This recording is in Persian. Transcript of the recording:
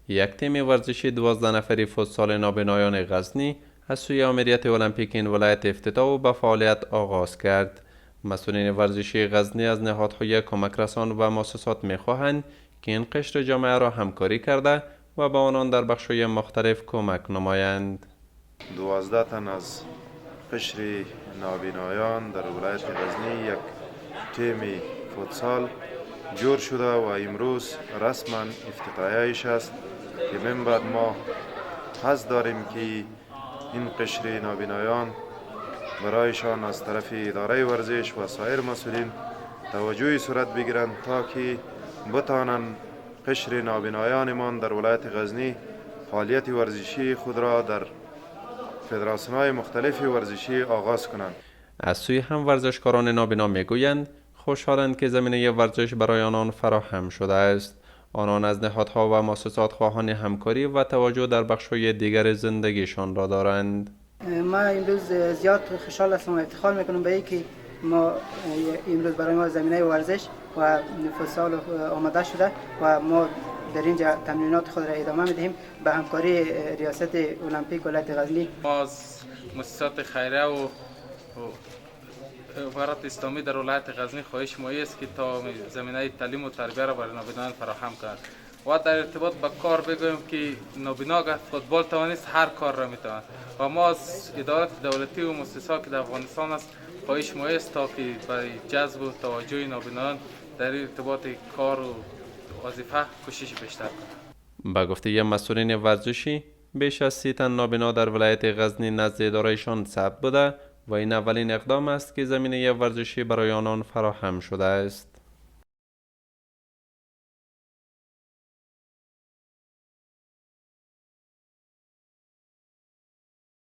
یک تیم ورزشی 12 نفری فوتسال نابینایان غزنی از سوی امریت المپیک این ولایت افتتاح و به فعالیت آغاز کرد. مسئولین ورزشی غزنی از نهادهای کمک رسان و مؤسسات می‌خواهند که این قشر جامعه را همکاری کرده و به آنان در بخش‌های مختلف کمک نمایند. 12 تن از قشر نابینایان در ولایت غزنی یک تیم فوتسال جور شده و امروز رسما افتتاحیه‌اش است که من بعد ما حس داریم که این قشر نابینایان برایشان از طرف اداره ورزش و سایر مسئولین توجهی صورت بگیرند تا که بتانند قشر نابینایانمان در ولایت غزنی فعالیت ورزشی خود را در فدراسیون‌های مختلف ورزشی آغاز کنند. از سوی هم ورزشکاران نابینا میگویند خوشحالند که زمینه ورزش برای آنان فراهم شده است. آنان از نهادها و مؤسسات خواهان همکاری و توجه در بخش‌های دیگر زندگیشان را دارند. ما امروز زیاد خوشحال هستم و افتخار میکنم به اینکه ما امروز برای ما زمینه ورزش و فوتسال آماده شده و ما در اینجا تمرینات خود را ادامه میدهیم به همکاری ریاست المپیک ولایت غزنی. ما از مؤسسات خیریه و امارات اسلامی در ولایت غزنی خواهش ما است که تا زمینه تعلیم و تربیت را برای نابینایان فراهم کنند و در ارتباط با کار بگویم که نابینا اگر فوتبال توانست هر کار را میتواند و ما از ادارات دولتی و مؤسسات که در افغانستان است خواهش ما است تا که برای جذب و توجه نابینایان در ارتباط کار و وظیفه کوشش بیشتر کنند. به گفته مسئولین ورزشی بیش از 30 تن نابینا در ولایت غزنی نزد ادارهشان ثبت بوده و این اولین اقدام است که زمینه ورزشی برای آنان فراهم شده است.